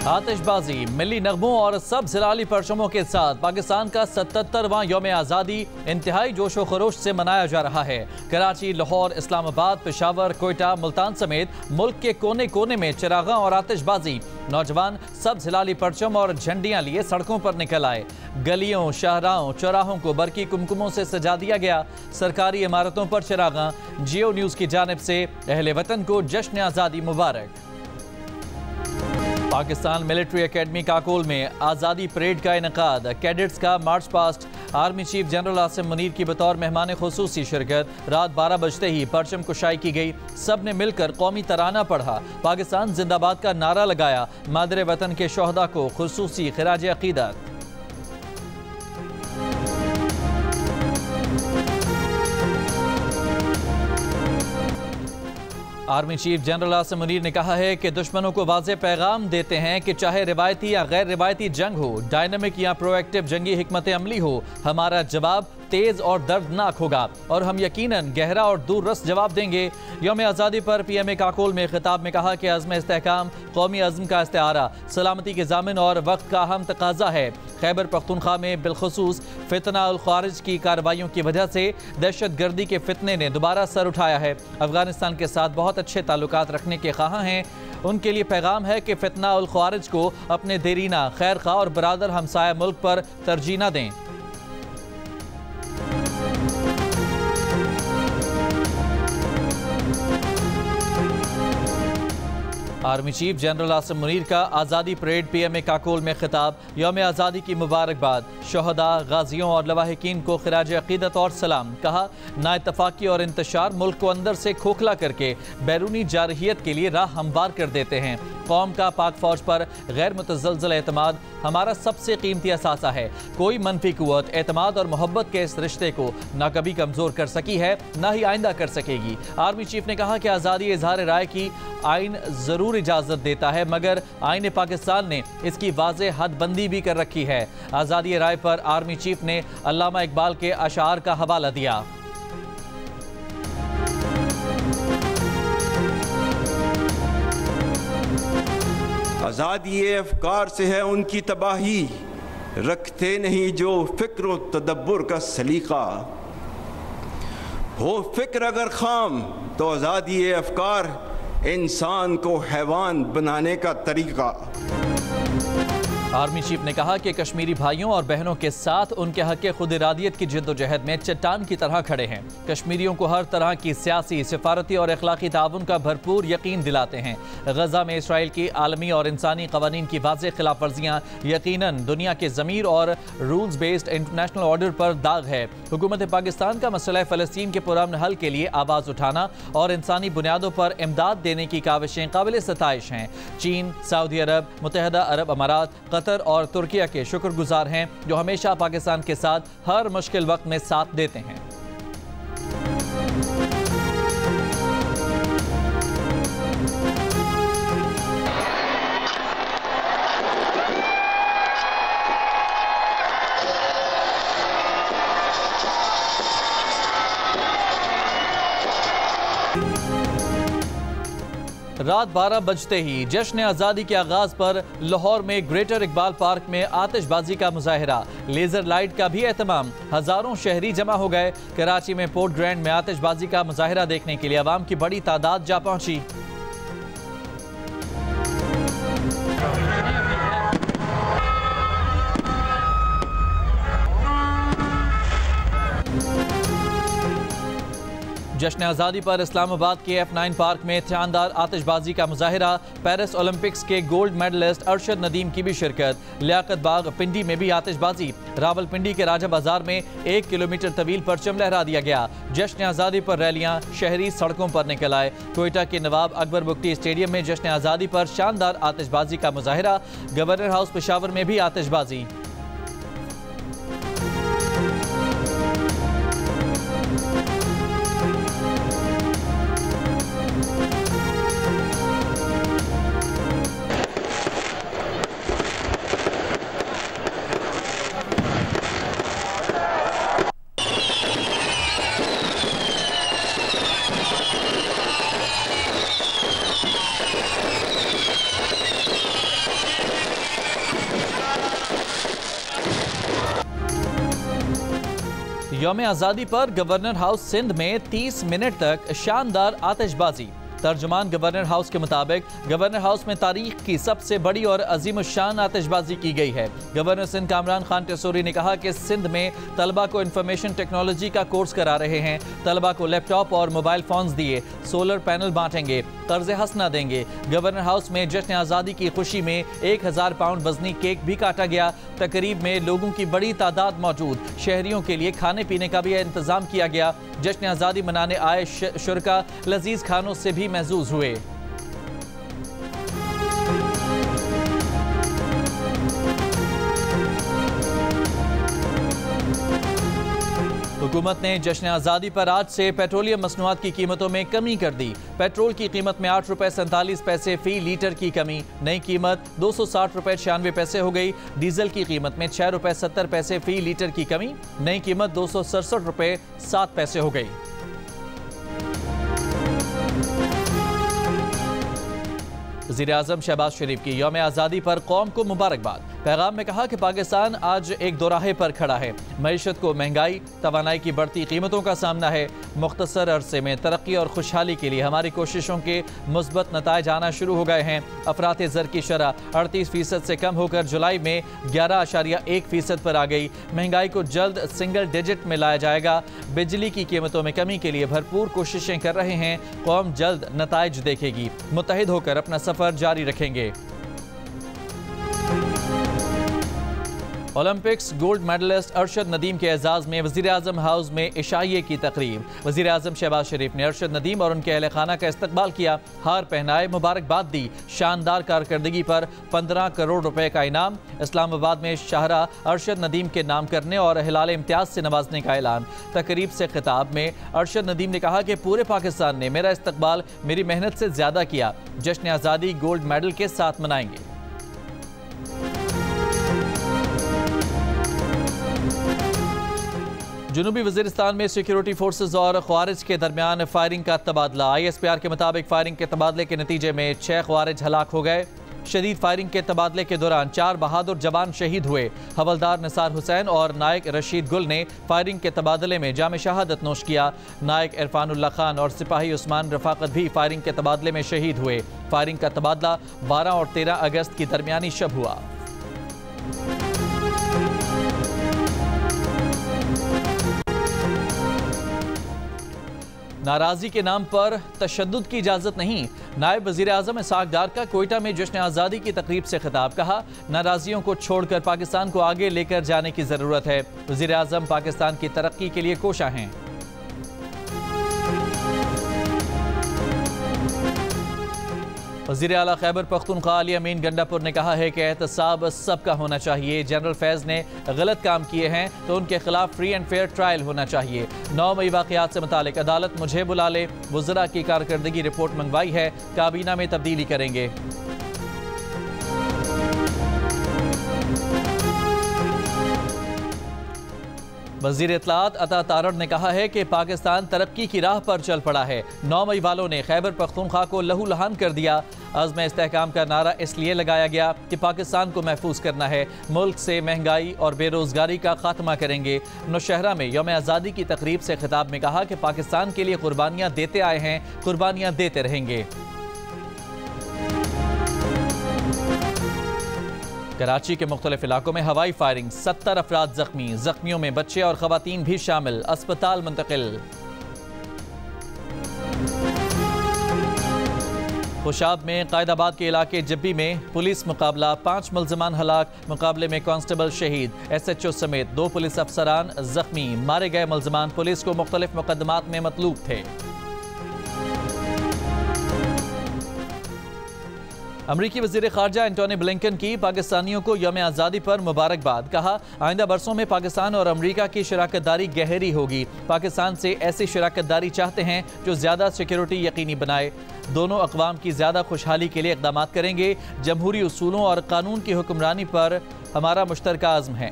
आतिशबाजी, मिली नगमों और सब जिलाली परचमों के साथ पाकिस्तान का 77वां यौम आज़ादी इंतहाई जोशो खरोश से मनाया जा रहा है। कराची, लाहौर, इस्लामाबाद, पेशावर, कोयटा, मुल्तान समेत मुल्क के कोने कोने में चिरागा और आतिशबाजी। नौजवान सब जिलाली परचम और झंडियां लिए सड़कों पर निकल आए। गलियों, शाहराहों, चौराहों को बरकी कुमकुमों से सजा दिया गया। सरकारी इमारतों पर चिरागा। जियो न्यूज़ की जानिब से अहले वतन को जश्न आज़ादी मुबारक। पाकिस्तान मिलिट्री एकेडमी काकोल में आज़ादी परेड का इनकाद। कैडेट्स का march past. Army chief general Asim Munir की बतौर मेहमान खुसूसी शिरकत। रात 12 बजते ही परचम कुशाई की गई। सब ने मिलकर कौमी तराना पढ़ा। पाकिस्तान जिंदाबाद का नारा लगाया। मादरे वतन के शोहदा को खुसूसी खिराज अकीदत। Army chief general Asim Munir ने कहा है कि दुश्मनों को वाज़ेह पैगाम देते हैं कि चाहे रिवायती या गैर रिवायती जंग हो, डायनामिक या प्रोएक्टिव जंगी हिकमत अमली हो, हमारा जवाब तेज़ और दर्दनाक होगा और हम यकीनन गहरा और दूररस जवाब देंगे। यौम आज़ादी पर पीएमए काकोल में खिताब में कहा कि अज़्म इस्तेहकाम कौमी अज़्म का इस्तेआरा, सलामती के ज़ामिन और वक्त का अहम तकाज़ा है। खैबर पख्तूनख्वा में बिलखुसूस फितना उल खारिज की कार्रवाइयों की वजह से दहशत गर्दी के फितने ने दोबारा सर उठाया है। अफगानिस्तान के साथ बहुत अच्छे ताल्लुकात रखने के ख्वाहां हैं। उनके लिए पैगाम है कि फितना उल खारिज को अपने देरीना, खैर खा और बरादर हमसाया मुल्क पर तरजीह न दें। Army chief general Asim Munir का आज़ादी परेड पीएमए काकोल में खिताब। यौम आज़ादी की मुबारकबाद। शोहदा, गाजियों और लवाहिकीन को खिराज अकीदत और सलाम। कहा, नाइतफाकी और इंतशार मुल्क को अंदर से खोखला करके बैरूनी जारहियत के लिए राह हमवार कर देते हैं। कौम का पाक फौज पर गैर मुतज़लज़ल एतमाद हमारा सबसे कीमती असासा है। कोई मनफी कुव्वत एतमाद और मोहब्बत के इस रिश्ते को न कभी कमज़ोर कर सकी है, न ही आइंदा कर सकेगी। आर्मी चीफ ने कहा कि आज़ादी इजहार राय की आइन ज़रूर इजाज़त देता है, मगर आइन पाकिस्तान ने इसकी वाज़ेह हदबंदी भी कर रखी है। आज़ादी राय पर आर्मी चीफ ने अल्लामा इकबाल के अशार का हवाला दिया। आज़ादी अफ़कार से है उनकी तबाही, रखते नहीं जो फ़िक्र व तदब्बुर का सलीका। हो फ़िक्र अगर खाम तो आज़ादी अफ़कार इंसान को हैवान बनाने का तरीका। आर्मी चीफ ने कहा कि कश्मीरी भाइयों और बहनों के साथ उनके हक़ खुद इरादियत की जद्दोजहद में चट्टान की तरह खड़े हैं। कश्मीरियों को हर तरह की सियासी, सिफारती और अखलाकी ताउन का भरपूर यकीन दिलाते हैं। गजा में इसराइल की आलमी और इंसानी कवानीन की वाज़ेह खिलाफ वर्जियाँ यकीनन दुनिया के ज़मीर और रूल्स बेस्ड इंटरनेशनल ऑर्डर पर दाग है। हुकूमत पाकिस्तान का मसला फ़लस्तीन के पुरअमन हल के लिए आवाज़ उठाना और इंसानी बुनियादों पर इमदाद देने की काविशें काबिल सताइश हैं। चीन, सऊदी अरब, मुत्तहिदा अरब अमारात, कतर और तुर्किया के शुक्रगुजार हैं, जो हमेशा पाकिस्तान के साथ हर मुश्किल वक्त में साथ देते हैं। रात 12 बजते ही जश्न आज़ादी के आगाज पर लाहौर में ग्रेटर इकबाल पार्क में आतिशबाजी का मुजाहिरा, लेजर लाइट का भी एहतमाम। हजारों शहरी जमा हो गए। कराची में पोर्ट ग्रैंड में आतिशबाजी का मुजाहिरा देखने के लिए अवाम की बड़ी तादाद जा पहुंची। जश्न आज़ादी पर इस्लामाबाद के F9 पार्क में शानदार आतिशबाजी का मुजाहिरा। पेरिस ओलंपिक्स के गोल्ड मेडलिस्ट अरशद नदीम की भी शिरकत। लियाकत बाग पिंडी में भी आतिशबाजी। रावलपिंडी के राजा बाजार में 1 किलोमीटर तवील परचम लहरा दिया गया। जश्न आज़ादी पर रैलियां, शहरी सड़कों पर निकल आए। कोयटा के नवाब अकबर बुख्ती स्टेडियम में जश्न आज़ादी पर शानदार आतिशबाजी का मुजाहिरा। गवर्नर हाउस पेशावर में भी आतिशबाजी। यौम आज़ादी पर गवर्नर हाउस सिंध में 30 मिनट तक शानदार आतिशबाजी। तर्जुमान गवर्नर हाउस के मुताबिक गवर्नर हाउस में तारीख की सबसे बड़ी और अजीम-उश-शान आतिशबाजी की गई है। गवर्नर सिंध कामरान खान टेसोरी ने कहा कि सिंध में तलबा को इंफॉर्मेशन टेक्नोलॉजी का कोर्स करा रहे हैं। तलबा को लैपटॉप और मोबाइल फोन्स दिए, सोलर पैनल बांटेंगे, कर्ज हसना देंगे। गवर्नर हाउस में जश्न आज़ादी की खुशी में 1000 पाउंड वजनी केक भी काटा गया। तकरीब में लोगों की बड़ी तादाद मौजूद। शहरियों के लिए खाने पीने का भी इंतजाम किया गया। जश्न आज़ादी मनाने आए शुरका लजीज खानों से भी महजूज हुए। हुकूमत ने जश्न आज़ादी पर आज से पेट्रोलियम मसनूआत की कीमतों में कमी कर दी। पेट्रोल की कीमत में 8 रुपये 47 पैसे फी लीटर की कमी। नई कीमत 260 रुपये 96 पैसे हो गई। डीजल की कीमत में 6 रुपये 70 पैसे फी लीटर की कमी। नई कीमत 267 रुपये 7 पैसे हो गई। वज़ीर-ए-आज़म शहबाज शरीफ की यौम आज़ादी पर कौम को मुबारकबाद। पैगाम में कहा कि पाकिस्तान आज एक दोराहे पर खड़ा है। मईशत को महंगाई, तवानाई की बढ़ती कीमतों का सामना है। मुख्तसर अरसे में तरक्की और खुशहाली के लिए हमारी कोशिशों के मुस्बत नताइज आना शुरू हो गए हैं। अफरात ज़र की शरह 38% से कम होकर जुलाई में 11.1% पर आ गई। महंगाई को जल्द सिंगल डिजिट में लाया जाएगा। बिजली की कीमतों में कमी के लिए भरपूर कोशिशें कर रहे हैं। कौम जल्द नताइज देखेगी। मुत्तहिद होकर अपना सफर जारी रखेंगे। Olympics gold medalist Arshad Nadeem के एजाज में वज़ीर-ए-आज़म हाउस में इशाइये की तकरीब। वज़ीर-ए-आज़म शहबाज शरीफ ने अरशद नदीम और उनके अहले खाना का इस्तकबाल किया, हार पहनाए, मुबारकबाद दी। शानदार कारकर्दगी पर 15 करोड़ रुपए का इनाम। इस्लामाबाद में शाहरा अरशद नदीम के नाम करने और हिलाल इम्तियाज से नवाजने का ऐलान। तकरीब से खिताब में अरशद नदीम ने कहा कि पूरे पाकिस्तान ने मेरा इस्तकबाल मेरी मेहनत से ज्यादा किया। जश्न आज़ादी गोल्ड मेडल के साथ मनाएंगे। जनूबी वज़ीरिस्तान में सिक्योरिटी फोर्सेज और ख्वारिज के दरमियान फायरिंग का तबादला। ISPR के मुताबिक फायरिंग के तबादले के नतीजे में 6 ख्वारिज हलाक हो गए। शदीद फायरिंग के तबादले के दौरान 4 बहादुर जवान शहीद हुए। हवलदार निसार हुसैन और नायक रशीद गुल ने फायरिंग के तबादले में जाम शहादत नोश किया। नायक इरफानुल्लाह खान और सिपाही उस्मान रफाकत भी फायरिंग के तबादले में शहीद हुए। फायरिंग का तबादला 12 और 13 अगस्त की दरमियानी शब हुआ। नाराजी के नाम पर तशद्दुद की इजाजत नहीं। नायब वज़ीर-ए-आज़म इसहाक डार का कोयटा में जश्न आज़ादी की तकरीब से खिताब। कहा, नाराजियों को छोड़कर पाकिस्तान को आगे लेकर जाने की जरूरत है। वज़ीर-ए-आज़म पाकिस्तान की तरक्की के लिए कोशा हैं। वज़ीर आला खैबर पख्तूनख्वा अली अमीन गंडापुर ने कहा है कि एहतसाब सबका होना चाहिए। जनरल फैज़ ने गलत काम किए हैं तो उनके खिलाफ फ्री एंड फेयर ट्रायल होना चाहिए। 9 मई वाक़यात से मुतालिक अदालत मुझे बुला ले। वज़रा की कारकर्दगी रिपोर्ट मंगवाई है, काबीना में तब्दीली करेंगे। वज़ीर इत्तलात अता तारड़ ने कहा है कि पाकिस्तान तरक्की की राह पर चल पड़ा है। 9 मई वालों ने खैबर पख्तूनख्वा को लहू लहान कर दिया। अज़्म इस्तेहकाम का नारा इसलिए लगाया गया कि पाकिस्तान को महफूज करना है। मुल्क से महंगाई और बेरोजगारी का खात्मा करेंगे। नौशहरा में यौम आज़ादी की तकरीब से खिताब में कहा कि पाकिस्तान के लिए कुर्बानियाँ देते आए हैं, कुर्बानियाँ देते रहेंगे। कराची के मुख्तलिफ इलाकों में हवाई फायरिंग, 70 अफराद जख्मी। जख्मियों में बच्चे और खवातीन भी शामिल, अस्पताल मुंतकिल। खुशाब में कायदाबाद के इलाके जब्बी में पुलिस मुकाबला, 5 मुल्ज़िमान हलाक। मुकाबले में कांस्टेबल शहीद, SHO समेत 2 पुलिस अफसरान जख्मी। मारे गए मुल्ज़िमान पुलिस को मुख्तलिफ मुकदमात में मतलूब थे। अमरीकी वज़ीर ख़ारजा एंटोनी ब्लिंकन की पाकिस्तानियों को यौम आज़ादी पर मुबारकबाद। कहा, आइंदा बरसों में पाकिस्तान और अमरीका की शराकतदारी गहरी होगी। पाकिस्तान से ऐसी शराकतदारी चाहते हैं जो ज़्यादा सिक्योरिटी यकीनी बनाए। दोनों अक़वाम की ज़्यादा खुशहाली के लिए इक़दामात करेंगे। जमहूरी उसूलों और कानून की हुक्मरानी पर हमारा मुश्तरका अज़्म है।